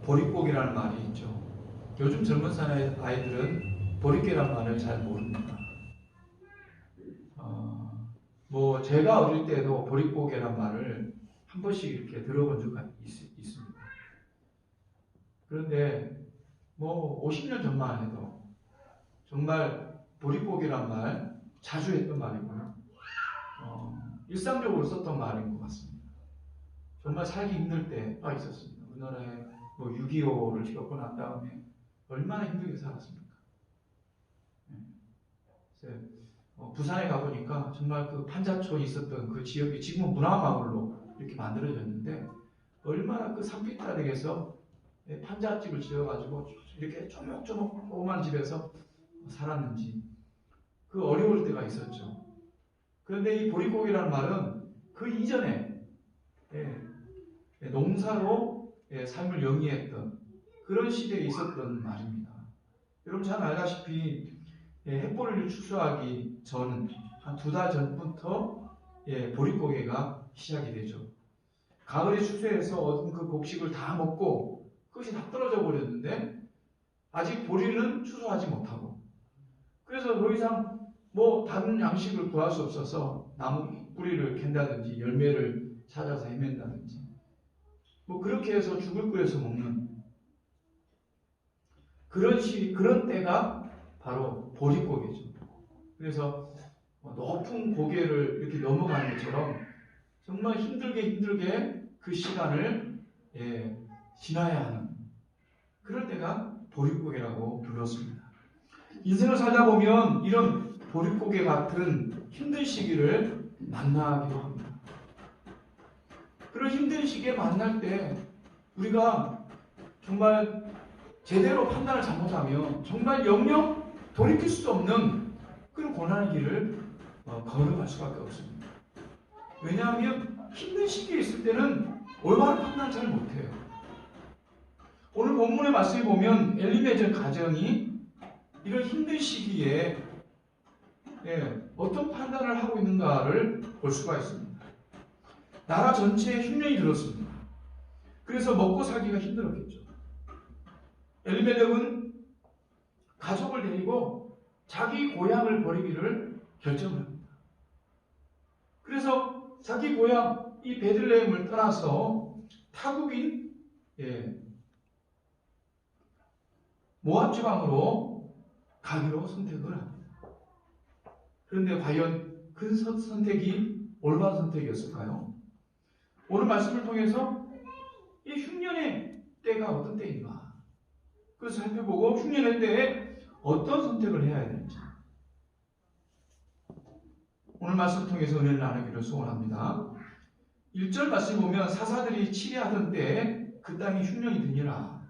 보릿고개라는 말이 있죠. 요즘 젊은 아이들은 보릿고개라는 말을 잘 모릅니다. 뭐 제가 어릴 때도 보릿고개란 말을 한 번씩 이렇게 들어본 적이 있습니다. 그런데 뭐 50년 전만 해도 정말 보릿고개란 말 자주 했던 말이고요. 일상적으로 썼던 말인 것 같습니다. 정말 살기 힘들 때가 있었습니다. 우리나라에 뭐 6.25를 겪고 난 다음에 얼마나 힘들게 살았습니까? 부산에 가보니까 정말 그 판자촌이 있었던 그 지역이 지금은 문화마을로 이렇게 만들어졌는데 얼마나 그 산비탈에서 판잣집을 지어가지고 이렇게 조목조목한 집에서 살았는지 그 어려울 때가 있었죠. 그런데 이 보릿고개라는 말은 그 이전에 농사로 삶을 영위했던 그런 시대에 있었던 말입니다. 여러분 잘 알다시피 햇보리를 추수하기 전 한 2달 전부터 보릿고개가 시작이 되죠. 가을에 추수해서 얻은 그 곡식을 다 먹고 끝이 다 떨어져 버렸는데 아직 보리는 추수하지 못하고 그래서 더 이상 뭐 다른 양식을 구할 수 없어서 나무 뿌리를 캔다든지 열매를 찾아서 헤맨다든지 뭐 그렇게 해서 죽을 끓여서 먹는 그런 때가 바로 보릿고개죠. 그래서 높은 고개를 이렇게 넘어가는 것처럼 정말 힘들게 그 시간을 지나야 하는 그럴 때가 보릿고개라고 불렀습니다. 인생을 살다 보면 이런 보릿고개 같은 힘든 시기를 만나기도 합니다. 그런 힘든 시기에 만날 때 우리가 정말 제대로 판단을 잘못하면 정말 영영 돌이킬 수 없는 그런 고난의 길을 걸어갈 수밖에 없습니다. 왜냐하면 힘든 시기에 있을 때는 올바른 판단을 잘 못해요. 오늘 본문의 말씀을 보면 엘리메젤 가정이 이런 힘든 시기에 어떤 판단을 하고 있는가를 볼 수가 있습니다. 나라 전체에 흉년이 들었습니다. 그래서 먹고 살기가 힘들었겠죠. 엘리멜렉은 가족을 데리고 자기 고향을 버리기를 결정을 합니다. 그래서 자기 고향 이 베들레헴을 떠나서 타국인 모압 지방으로 가기로 선택을 합니다. 그런데 과연 그 선택이 올바른 선택이었을까요? 오늘 말씀을 통해서 이 흉년의 때가 어떤 때인가 그것을 살펴보고 흉년의 때에 어떤 선택을 해야 되는지 오늘 말씀을 통해서 은혜를 나누기를 소원합니다. 1절 말씀을 보면 사사들이 치리하던 때에 그 땅에 흉년이 드니라.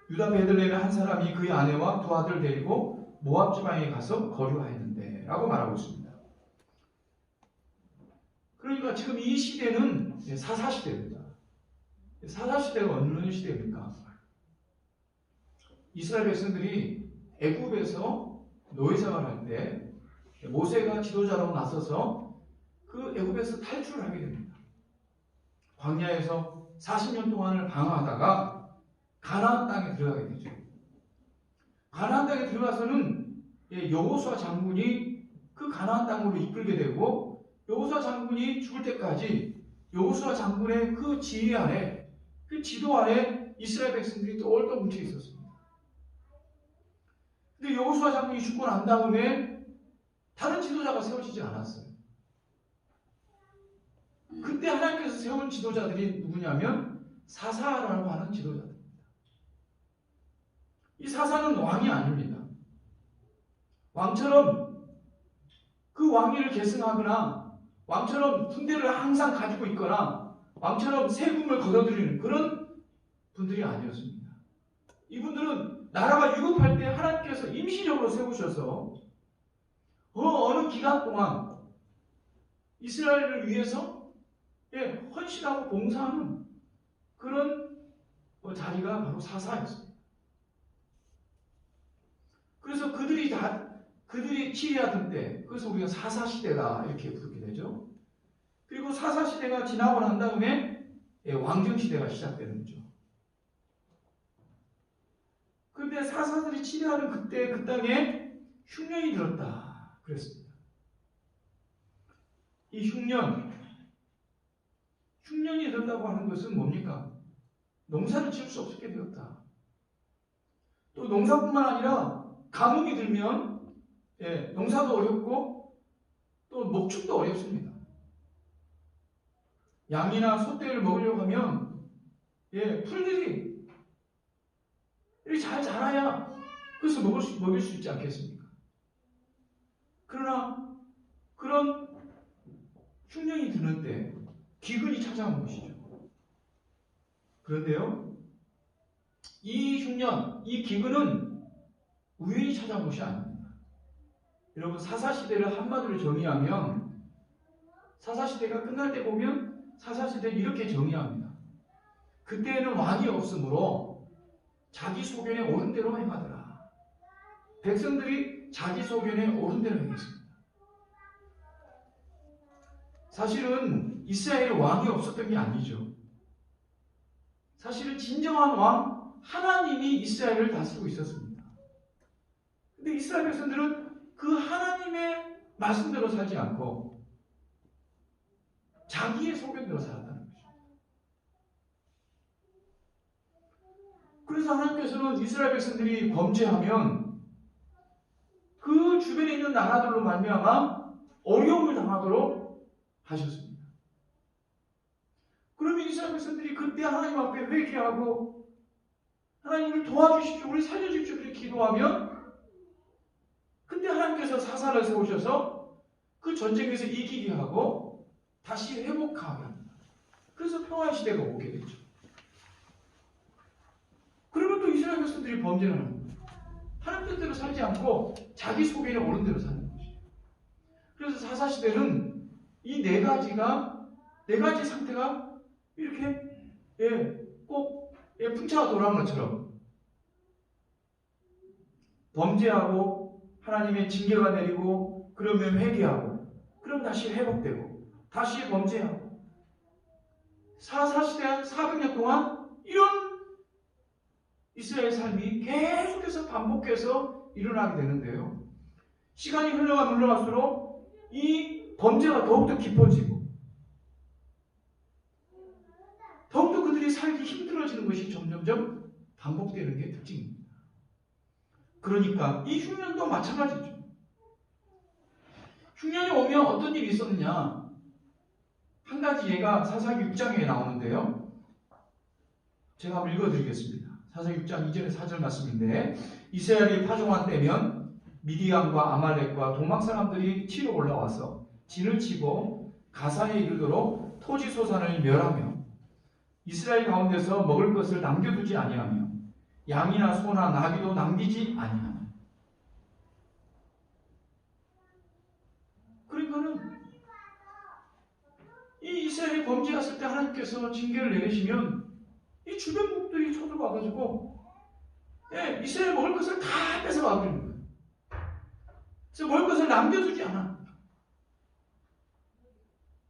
유다 베들레헴의 한 사람이 그의 아내와 2 아들을 데리고 모압 지방에 가서 거류하였는데 라고 말하고 있습니다. 그러니까 지금 이 시대는 사사시대입니다. 사사시대가 어느 시대입니까? 이스라엘 백성들이 애굽에서 노예생활할 때 모세가 지도자로 나서서 그 애굽에서 탈출을 하게 됩니다. 광야에서 40년 동안을 방황하다가 가나안 땅에 들어가게 되죠. 가나안 땅에 들어가서는 여호수아 장군이 그 가나안 땅으로 이끌게 되고 여호수아 장군이 죽을 때까지 여호수아 장군의 그 지휘 아래 그 지도 아래 이스라엘 백성들이 똘똘 뭉쳐 있었습니다. 근데 여호수아 장군이 죽고 난 다음에 다른 지도자가 세워지지 않았어요. 그때 하나님께서 세운 지도자들이 누구냐면 사사라고 하는 지도자들입니다. 이 사사는 왕이 아닙니다. 왕처럼 그 왕위를 계승하거나 왕처럼 군대를 항상 가지고 있거나 왕처럼 세금을 걷어들이는 그런 분들이 아니었습니다. 이분들은 나라가 유급할 때 하나님께서 임시적으로 세우셔서 어느 기간 동안 이스라엘을 위해서 헌신하고 봉사하는 그런 자리가 바로 사사였습니다. 그래서 그들이 치리하던 때, 그래서 우리가 사사시대다 이렇게 부르게 되죠. 그리고 사사시대가 지나고 난 다음에 왕정시대가 시작되는 거죠. 그런데 사사들이 치료하는 그때 그 땅에 흉년이 들었다 그랬습니다. 이 흉년이 들었다고 하는 것은 뭡니까? 농사를 지을 수 없게 되었다. 또 농사뿐만 아니라 가뭄이 들면 농사도 어렵고 또 목축도 어렵습니다. 양이나 소떼를 먹으려고 하면 풀들이 이렇게 잘 자라야 그래서 먹일 수 있지 않겠습니까? 그러나 그런 흉년이 드는 때 기근이 찾아온 것이죠. 그런데요, 이 흉년, 이 기근은 우연히 찾아온 것이 아닙니다. 여러분, 사사시대를 한마디로 정의하면 사사시대가 끝날 때 보면 사사시대를 이렇게 정의합니다. 그때에는 왕이 없으므로 자기 소견에 옳은 대로 행하더라. 백성들이 자기 소견에 옳은 대로 행했습니다. 사실은 이스라엘에 왕이 없었던 게 아니죠. 사실은 진정한 왕 하나님이 이스라엘을 다스리고 있었습니다. 근데 이스라엘 백성들은 그 하나님의 말씀대로 살지 않고 자기의 소견대로 살았다는 것입니다. 그래서 하나님께서는 이스라엘 백성들이 범죄하면 그 주변에 있는 나라들로 말미암아 어려움을 당하도록 하셨습니다. 그러면 이스라엘 백성들이 그때 하나님 앞에 회개하고 하나님을 도와주십시오, 우리 살려주십시오 그렇게 기도하면 그때 하나님께서 사사를 세우셔서 그 전쟁에서 이기게 하고 다시 회복하게 합니다. 그래서 평화의 시대가 오게 되죠. 그러면 또 이스라엘 백성들이 범죄를 합니다. 하나님 뜻대로 살지 않고 자기 소견에 옳은 대로 사는 것이죠. 그래서 사사시대는 이 네 가지 상태가 이렇게 꼭 풍차가 돌아온 것처럼 범죄하고 하나님의 징계가 내리고 그러면 회개하고 그럼 다시 회복되고 다시 범죄하고 사사시대 한 400년 동안 이런 이스라엘 삶이 계속해서 반복해서 일어나게 되는데요. 시간이 흘러갈수록 이 범죄가 더욱더 깊어지고 더욱더 그들이 살기 힘들어지는 것이 점점점 반복되는 게 특징입니다. 그러니까 이 흉년도 마찬가지죠. 흉년이 오면 어떤 일이 있었느냐, 한 가지 예가 사사기 6장에 나오는데요. 제가 한번 읽어드리겠습니다. 사사기 6장 2절에 4절 말씀인데, 이스라엘이 파종한 때면 미디안과 아말렉과 동방 사람들이 치러 올라와서 진을 치고 가사에 이르도록 토지 소산을 멸하며 이스라엘 가운데서 먹을 것을 남겨두지 아니하며 양이나 소나 나귀도 남기지 아니하며. 그러니까는 이 이스라엘이 범죄했을 때 하나님께서 징계를 내리시면 이 주변국들이 쳐들어와가지고 이스라엘 먹을 것을 다 뺏어와버리는 거예요. 그래서 먹을 것을 남겨두지 않아.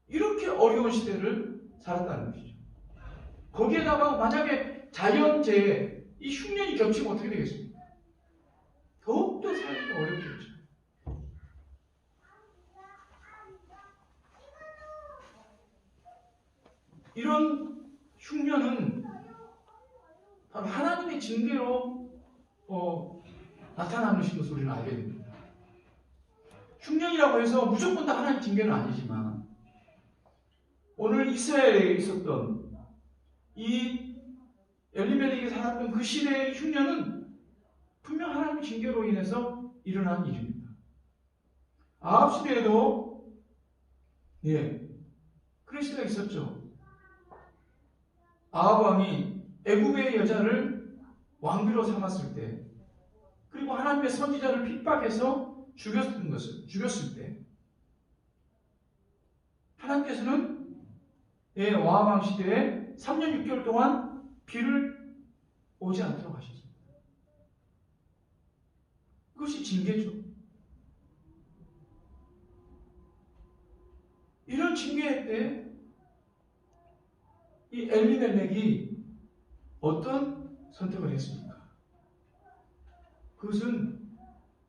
이렇게 어려운 시대를 살았다는 것이죠. 거기에다가 만약에 자연재해, 이 흉년이 겹치면 어떻게 되겠습니까? 더욱더 살기가 어렵겠죠. 이런 흉년은 바로 하나님의 징계로 나타나는 것을 우리는 알게 됩니다. 흉년이라고 해서 무조건 다 하나님의 징계는 아니지만 오늘 이스라엘에 있었던 이 엘리멜렉이 살았던 그 시대의 흉년은 분명 하나님의 징계로 인해서 일어난 일입니다. 아합 시대에도 그런 시대가 있었죠. 아합 왕이 애굽의 여자를 왕비로 삼았을 때, 그리고 하나님의 선지자를 핍박해서 죽였을 때 하나님께서는 아합 왕 시대에 3년 6개월 동안 비를 오지 않도록 하셨습니다. 그것이 징계죠. 이런 징계 때 이 엘리멜렉이 어떤 선택을 했습니까? 그것은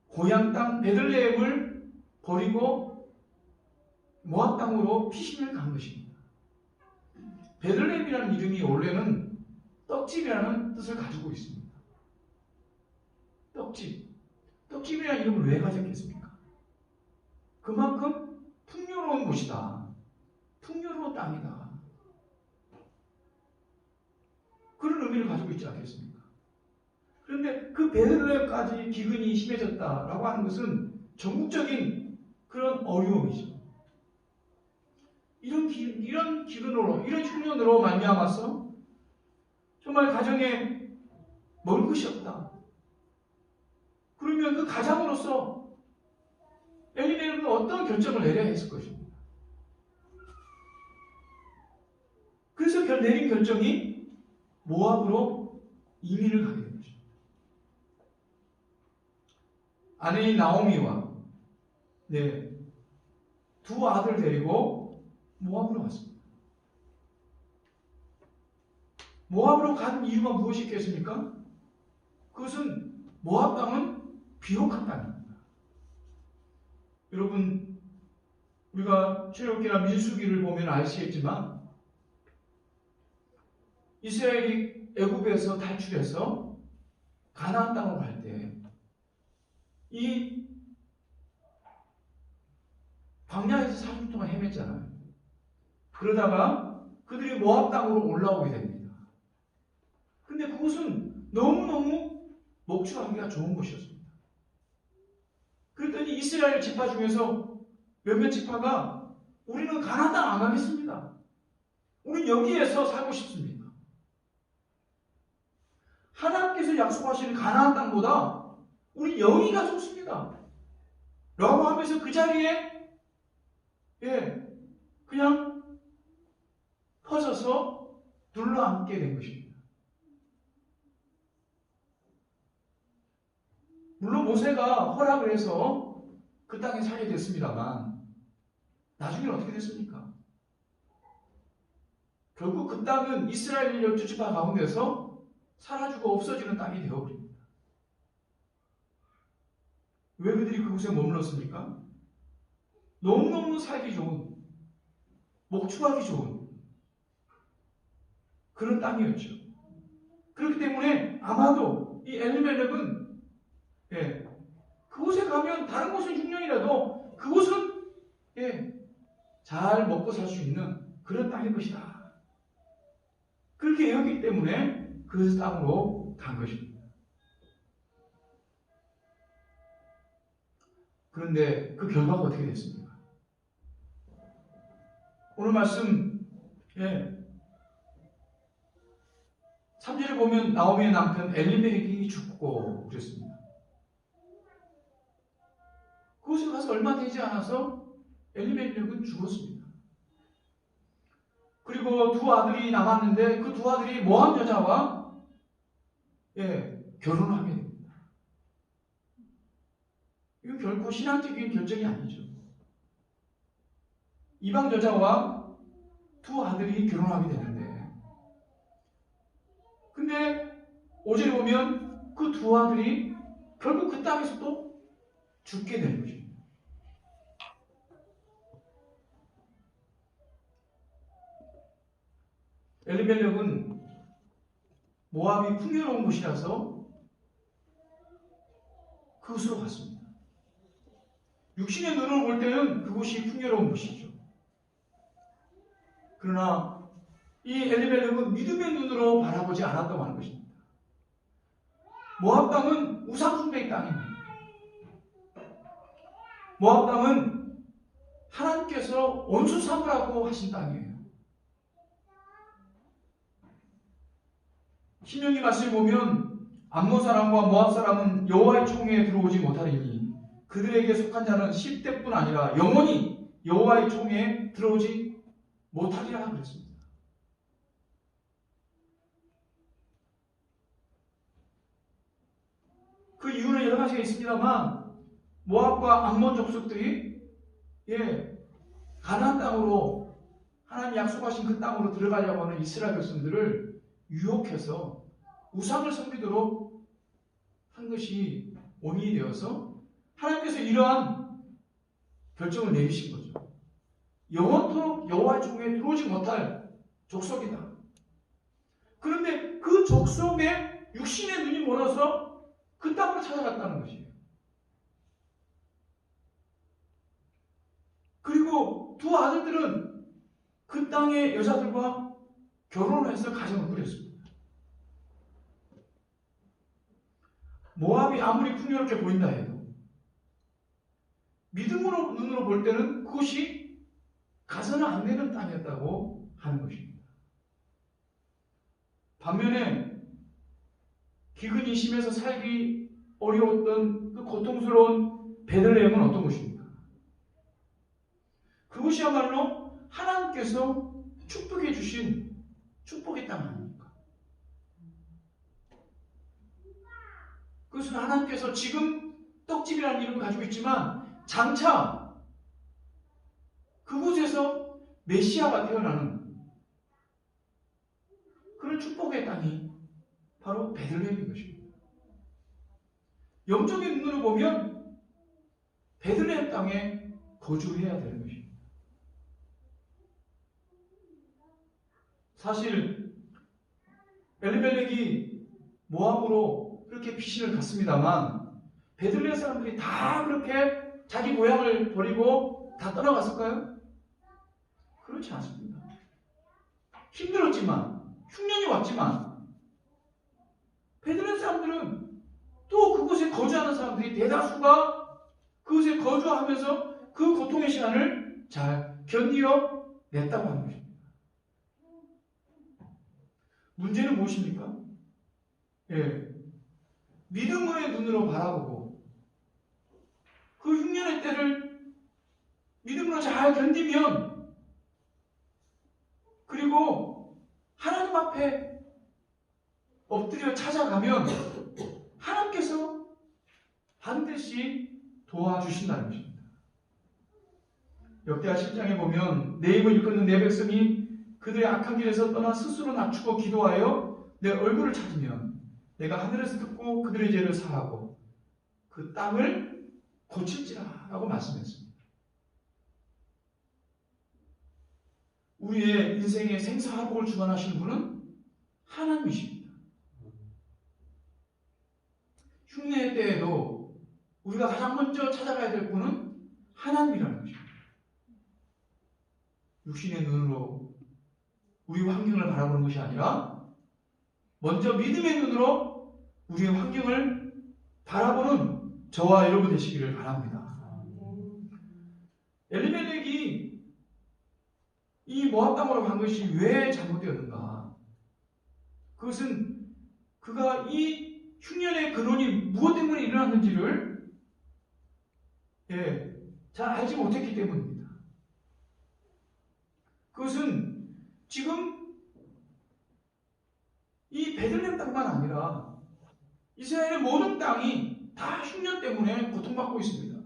고향 땅 베들레헴을 버리고 모압 땅으로 피신을 간 것입니다. 베들레헴이라는 이름이 원래는 떡집이라는 뜻을 가지고 있습니다. 떡집. 떡집이라는 이름을 왜 가졌겠습니까? 그만큼 풍요로운 곳이다. 풍요로운 땅이다. 그런 의미를 가지고 있지 않겠습니까? 그런데 그 베들레헴까지 기근이 심해졌다라고 하는 것은 전국적인 그런 어려움이죠. 이런 기근으로, 이런 흉년으로 말미암아서 정말 가정에 먹을 것이 없다. 그러면 그 가장으로서 엘리멜렉은 어떤 결정을 내려야 했을 것입니다. 그래서 내린 결정이 모압으로 이민을 가게 된 것입니다. 아내인 나오미와 두 아들 데리고 모압으로 갔습니다. 모압으로 간 이유가 무엇이겠습니까? 그것은 모압 땅은 비옥한 땅입니다. 여러분, 우리가 출애굽기나 민수기를 보면 아시겠지만 이스라엘이 애굽에서 탈출해서 가나안 땅으로 갈 때 이 광야에서 40일 동안 헤맸잖아요. 그러다가 그들이 모압 땅으로 올라오게 됩니다. 근데 그곳은 너무너무 목축하기가 좋은 곳이었습니다. 그랬더니 이스라엘 지파 중에서 몇몇 지파가 우리는 가나안 땅 안 가겠습니다. 우리는 여기에서 살고 싶습니다. 하나님께서 약속하시는 가나안 땅보다 우리 여기가 좋습니다. 라고 하면서 그 자리에 그냥 퍼져서 둘러앉게 된 것입니다. 물론 모세가 허락을 해서 그 땅에 살게 됐습니다만 나중에는 어떻게 됐습니까? 결국 그 땅은 이스라엘 12지파 가운데서 사라지고 없어지는 땅이 되어버립니다. 왜 그들이 그곳에 머물렀습니까? 너무너무 살기 좋은, 목축하기 좋은 그런 땅이었죠. 그렇기 때문에 아마도 이 엘리멜렉은 그곳에 가면 다른 곳은 흉년이라도 그곳은 잘 먹고 살 수 있는 그런 땅일 것이다. 그렇게 여기기 때문에 그 땅으로 간 것입니다. 그런데 그 결과가 어떻게 됐습니까? 오늘 말씀 3절에 보면 나오미의 남편 엘리멜렉이 죽고 그랬습니다. 그곳에 가서 얼마 되지 않아서 엘리멜렉은 죽었습니다. 그리고 두 아들이 남았는데 그 두 아들이 모압 여자와 결혼을 하게 됩니다. 이건 결코 신앙적인 결정이 아니죠. 이방 여자와 두 아들이 결혼하게 되는데 근데 5절에 보면 그 두 아들이 결국 그 땅에서 또 죽게 되는 것입니다. 엘리멜렉은 모압이 풍요로운 곳이라서 그곳으로 갔습니다. 육신의 눈으로 볼 때는 그곳이 풍요로운 곳이죠. 그러나 이 엘리멜렉은 믿음의 눈으로 바라보지 않았다고 하는 것입니다. 모압 땅은 우상 숭배의 땅입니다. 모압 땅은 하나님께서 원수 삼으라고 하신 땅이에요. 신명기 말씀을 보면 암몬 사람과 모압 사람은 여호와의 총회에 들어오지 못하리니 그들에게 속한 자는 10대뿐 아니라 영원히 여호와의 총회에 들어오지 못하리라 그랬습니다. 그 이유는 여러 가지가 있습니다만 모압과 암몬 족속들이 가나안 땅으로 하나님 약속하신 그 땅으로 들어가려고 하는 이스라엘 백성들을 유혹해서 우상을 섬기도록 한 것이 원인이 되어서 하나님께서 이러한 결정을 내리신 거죠. 영원토록 여호와 중에 들어오지 못할 족속이다. 그런데 그 족속에 육신의 눈이 멀어서 그 땅으로 찾아갔다는 것이에요. 그리고 두 아들들은 그 땅의 여자들과 결혼을 해서 가정을 꾸렸습니다. 모압이 아무리 풍요롭게 보인다 해도 믿음으로 눈으로 볼 때는 그것이 가서는 안 되는 땅이었다고 하는 것입니다. 반면에 기근이 심해서 살기 어려웠던 그 고통스러운 베들레헴은 어떤 것입니까? 그것이야말로 하나님께서 축복해 주신 축복의 땅 아닙니까? 그것은 하나님께서 지금 떡집이라는 이름을 가지고 있지만 장차 그곳에서 메시아가 태어나는 그런 축복의 땅이 바로 베들레헴인 것입니다. 영적인 눈으로 보면 베들레헴 땅에 거주해야 되는 것입니다. 사실 엘리멜렉이 모압으로 그렇게 피신을 갔습니다만 베들레헴 사람들이 다 그렇게 자기 고향을 버리고 다 떠나갔을까요? 그렇지 않습니다. 힘들었지만 흉년이 왔지만 베들레헴 사람들은 또 그곳에 거주하는 사람들이 대다수가 그곳에 거주하면서 그 고통의 시간을 잘 견디어 냈다고 하는 것입니다. 문제는 무엇입니까? 믿음의 눈으로 바라보고 그 흉년의 때를 믿음으로 잘 견디면 그리고 하나님 앞에 엎드려 찾아가면 하나님께서 반드시 도와주신다는 것입니다. 역대하 7장에 보면 내 입을 일컫는 내 백성이 그들의 악한 길에서 떠나 스스로 낮추고 기도하여 내 얼굴을 찾으면 내가 하늘에서 듣고 그들의 죄를 사하고 그 땅을 고칠지라 라고 말씀했습니다. 우리의 인생의 생사화복을 주관하시는 분은 하나님이십니다. 흉내의 때에도 우리가 가장 먼저 찾아가야 될 분은 하나님이라는 것입니다. 육신의 눈으로 우리 환경을 바라보는 것이 아니라 먼저 믿음의 눈으로 우리의 환경을 바라보는 저와 여러분 되시기를 바랍니다. 엘리멜렉이 이 모압 땅으로 간 것이 왜 잘못되었는가? 그것은 그가 이 흉년의 근원이 무엇 때문에 일어났는지를 잘 알지 못했기 때문입니다. 그것은 지금 이 베들레헴 땅만 아니라 이스라엘의 모든 땅이 다 흉년 때문에 고통받고 있습니다.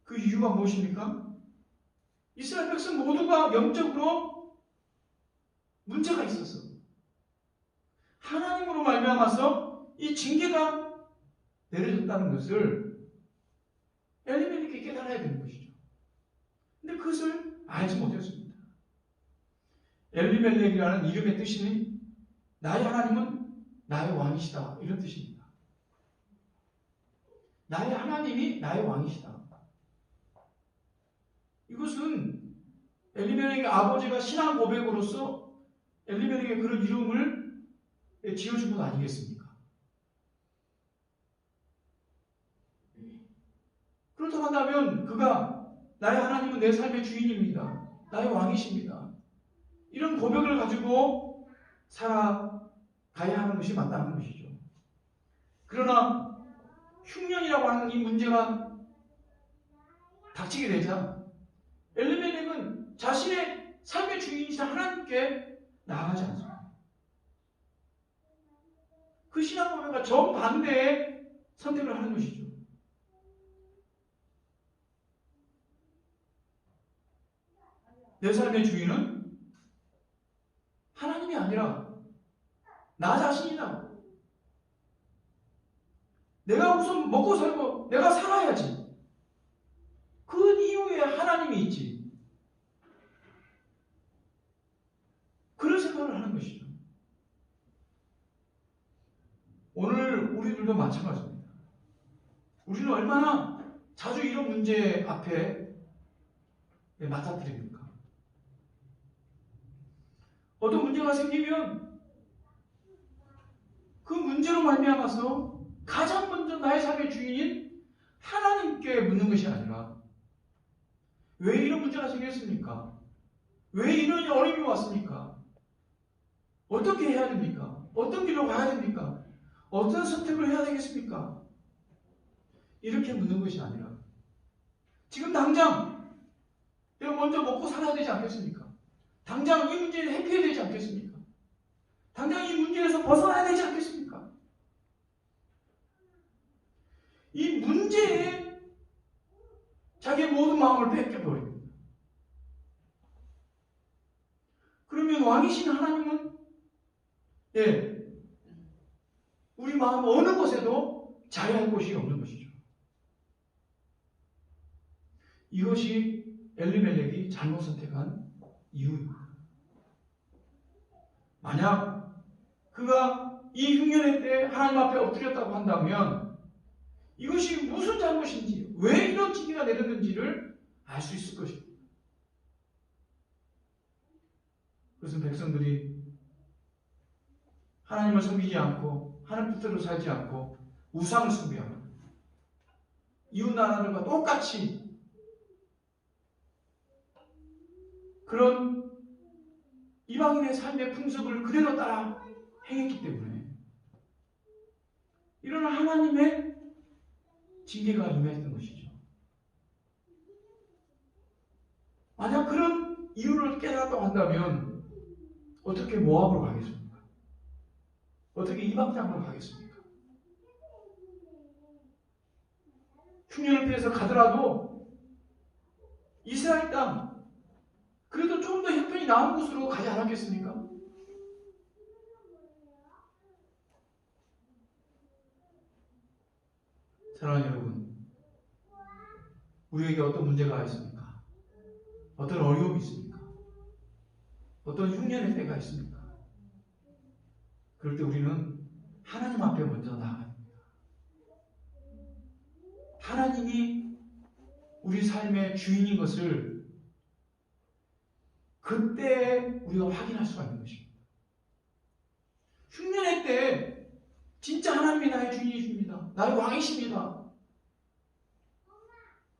그 이유가 무엇입니까? 이스라엘 백성 모두가 영적으로 문제가 있었어. 하나님으로 말미암아서 이 징계가 내려졌다는 것을 엘리멜렉이 깨달아야 되는 것이죠. 근데 그것을 알지 못했습니다. 엘리멜렉이라는 이름의 뜻이 나의 하나님은 나의 왕이시다 이런 뜻입니다. 나의 하나님이 나의 왕이시다. 이것은 엘리멜렉의 아버지가 신앙 고백으로서 엘리멜렉의 그런 이름을 지어준 것 아니겠습니까? 그렇다고 한다면 그가 나의 하나님은 내 삶의 주인입니다. 나의 왕이십니다. 이런 고백을 가지고 살아가야 하는 것이 맞다는 것이죠. 그러나 흉년이라고 하는 이 문제가 닥치게 되자 엘리멜렉은 자신의 삶의 주인이신 하나님께 나아가지 않습니다. 그 신앙 고백과 정반대의 선택을 하는 것이죠. 내 삶의 주인은 하나님이 아니라 나 자신이다. 내가 우선 먹고 살고 내가 살아야지. 그 이후에 하나님이 있지. 그런 생각을 하는 것이죠. 오늘 우리들도 마찬가지입니다. 우리는 얼마나 자주 이런 문제 앞에 맞닥뜨립니까? 어떤 문제가 생기면 그 문제로 말미암아서 가장 먼저 나의 삶의 주인인 하나님께 묻는 것이 아니라 왜 이런 문제가 생겼습니까? 왜 이런 어려움이 왔습니까? 어떻게 해야 됩니까? 어떤 길로 가야 됩니까? 어떤 선택을 해야 되겠습니까? 이렇게 묻는 것이 아니라 지금 당장 내가 먼저 먹고 살아야 되지 않겠습니까? 당장 이 문제를 해결해야 되지 않겠습니까? 당장 이 문제에서 벗어나야 되지 않겠습니까? 이 문제에 자기의 모든 마음을 뺏겨버립니다. 그러면 왕이신 하나님은 우리 마음 어느 곳에도 자유할 곳이 없는 것이죠. 이것이 엘리멜렉이 잘못 선택한 이유입니다. 만약 그가 이 흉년의 때 하나님 앞에 엎드렸다고 한다면 이것이 무슨 잘못인지, 왜 이런 징계가 내렸는지를 알 수 있을 것입니다. 그것은 백성들이 하나님을 섬기지 않고 하나님 뜻대로 살지 않고 우상을 숭배하고 이웃 나라들과 똑같이 그런 이방인의 삶의 풍습을 그대로 따라 행했기 때문에 이런 하나님의 징계가 임했던 것이죠. 만약 그런 이유를 깨달았다고 한다면 어떻게 모압으로 가겠습니까? 어떻게 이방 땅으로 가겠습니까? 흉년을 피해서 가더라도 이스라엘 땅, 그래도 좀 더 형편이 나은 곳으로 가지 않았겠습니까? 사랑하는 여러분, 우리에게 어떤 문제가 있습니까? 어떤 어려움이 있습니까? 어떤 흉년의 때가 있습니까? 그럴 때 우리는 하나님 앞에 먼저 나아가야 합니다. 하나님이 우리 삶의 주인인 것을 그때 우리가 확인할 수가 있는 것입니다. 흉년의 때 진짜 하나님이 나의 주인이십니다. 나의 왕이십니다.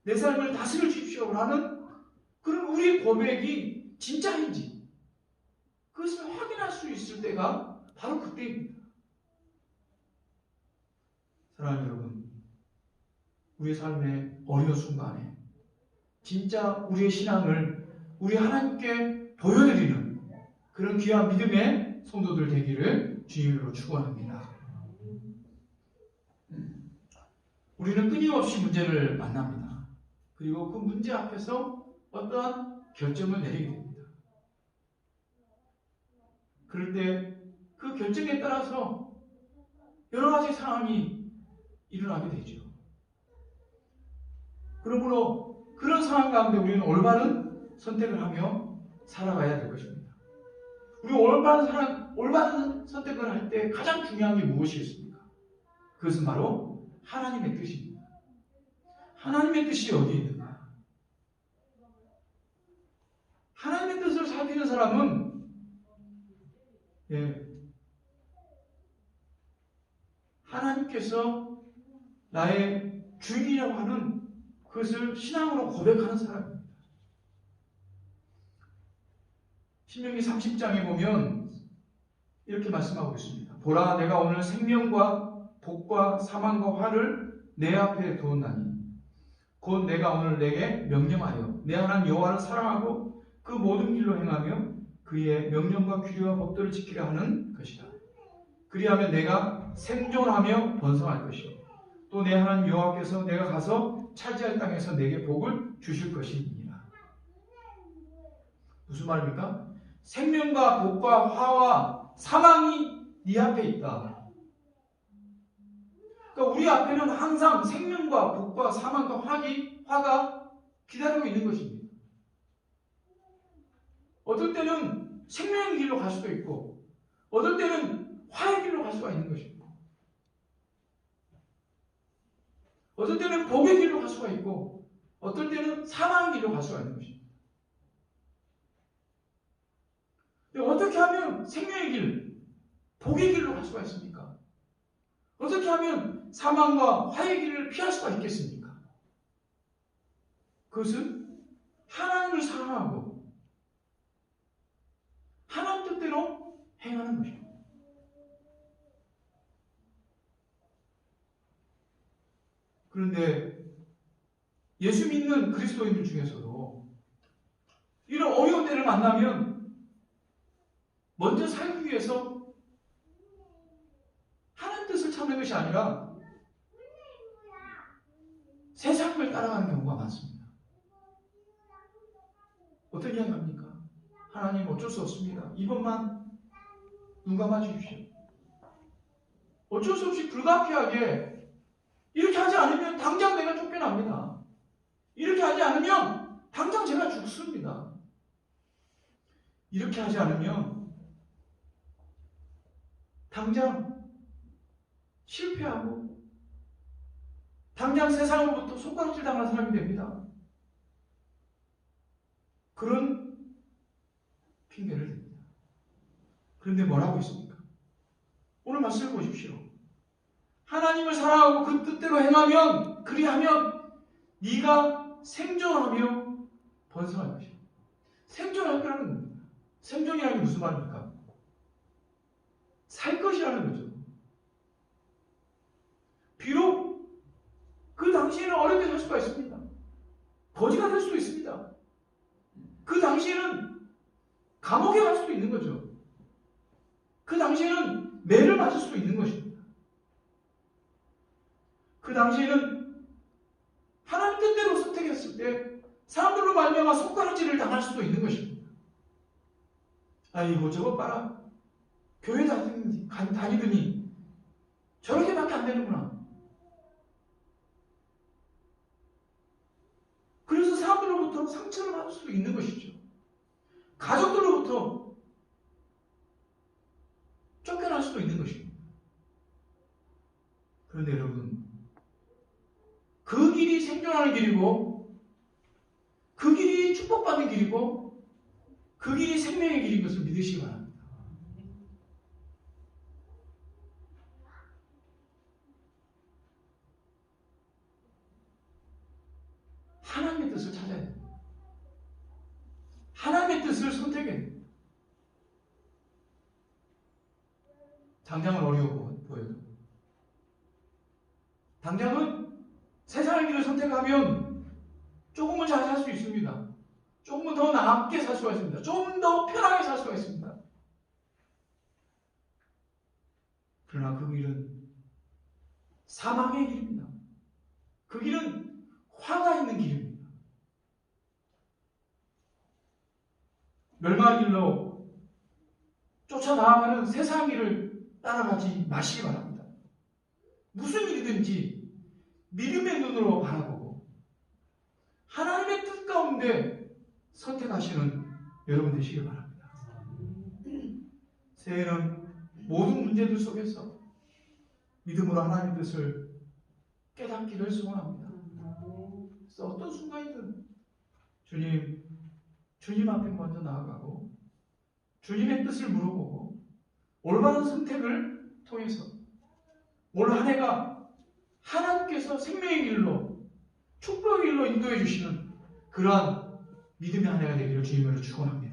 내 삶을 다스려 주십시오라는 그런 우리의 고백이 진짜인지 그것을 확인할 수 있을 때가 바로 그때입니다. 사랑하는 여러분, 우리의 삶의 어려운 순간에 진짜 우리의 신앙을 우리 하나님께 보여드리는 그런 귀한 믿음의 성도들 되기를 주님으로 축원합니다. 우리는 끊임없이 문제를 만납니다. 그리고 그 문제 앞에서 어떠한 결정을 내리게 됩니다. 그럴 때 그 결정에 따라서 여러 가지 상황이 일어나게 되죠. 그러므로 그런 상황 가운데 우리는 올바른 선택을 하며 살아가야 될 것입니다. 우리 올바른 선택을 할 때 가장 중요한 게 무엇이겠습니까? 그것은 바로 하나님의 뜻입니다. 하나님의 뜻이 어디에 있는가? 하나님의 뜻을 살피는 사람은 하나님께서 나의 주인이라고 하는 그것을 신앙으로 고백하는 사람입니다. 신명기 30장에 보면 이렇게 말씀하고 있습니다. 보라, 내가 오늘 생명과 복과 사망과 화를 내 앞에 두었나니 곧 내가 오늘 내게 명령하여 내 하나님 여호와를 사랑하고 그 모든 길로 행하며 그의 명령과 규례와 법도를 지키려 하는 것이다. 그리하면 내가 생존하며 번성할 것이요 또 내 하나님 여호와께서 내가 가서 차지할 땅에서 내게 복을 주실 것이니라. 무슨 말입니까? 생명과 복과 화와 사망이 네 앞에 있다. 그러니까 우리 앞에는 항상 생명과 복과 사망과 화가 기다리고 있는 것입니다. 어떨 때는 생명의 길로 갈 수도 있고, 어떨 때는 화의 길로 갈 수가 있는 것이고, 어떨 때는 복의 길로 갈 수가 있고, 어떨 때는 사망의 길로 갈 수가 있는 것입니다. 어떻게 하면 생명의 길, 복의 길로 갈 수가 있습니까? 어떻게 하면 사망과 화의 길을 피할 수가 있겠습니까? 그것은 하나님을 사랑하고 하나님 뜻대로 행하는 것입니다. 그런데 예수 믿는 그리스도인들 중에서도 이런 어려운 때를 만나면 먼저 살기 위해서 하나님 뜻을 찾는 것이 아니라 세상을 따라가는 경우가 많습니다. 어떤 이야기 합니까? 하나님 어쩔 수 없습니다. 이번만 눈 감아 주십시오. 어쩔 수 없이 불가피하게 이렇게 하지 않으면 당장 내가 쫓겨납니다. 이렇게 하지 않으면 당장 제가 죽습니다. 이렇게 하지 않으면 당장 실패하고 당장 세상으로부터 손가락질 당하는 사람이 됩니다. 그런 핑계를 댑니다. 그런데 뭐라고 있습니까? 오늘 말씀을 보십시오. 하나님을 사랑하고 그 뜻대로 행하면, 그리하면 네가 생존하며 번성할 것이다. 생존할 거라는 겁니다. 생존이라는 게 무슨 말입니까? 살 것이라는 거죠. 비록 그 당시에는 어렵게 살 수가 있습니다. 거지가 될 수도 있습니다. 그 당시에는 감옥에 갈 수도 있는 거죠. 그 당시에는 매를 맞을 수도 있는 것입니다. 그 당시에는 하나님 뜻대로 선택했을 때 사람들로 말미암아 손가락질을 당할 수도 있는 것입니다. 아이고 저거 봐라. 교회 다니더니 저렇게밖에 안 되는구나. 그래서 사람들로부터 상처를 받을 수도 있는 것이죠. 가족들로부터 쫓겨날 수도 있는 것입니다. 그런데 여러분, 그 길이 생존하는 길이고, 그 길이 축복받는 길이고, 그 길이 생명의 길인 것을 믿으시기 바랍니다. 하나님의 뜻을 찾아야 됩니다. 하나님의 뜻을 선택해야 됩니다. 당장은 어려워 보여도, 당장은 세상의 길을 선택하면 조금은 잘 살 수 있습니다. 조금은 더 나게 살 수가 있습니다. 조금 더 편하게 살 수가 있습니다. 그러나 그 길은 사망의 길입니다. 그 길은 화가 있는 길입니다. 멸망의 길로 쫓아나가는 세상 길을 따라가지 마시기 바랍니다. 무슨 일이든지 믿음의 눈으로 바라보고 하나님의 뜻 가운데 선택하시는 여러분 되시기 바랍니다. 새해는 모든 문제들 속에서 믿음으로 하나님의 뜻을 깨닫기를 소원합니다. 그래서 어떤 순간이든 주님 앞에 먼저 나아가고 주님의 뜻을 물어보고 올바른 선택을 통해서 올 한 해가 하나님께서 생명의 길로 축복의 길로 인도해 주시는 그러한 믿음의 한 해가 되기를 주님으로 축원합니다.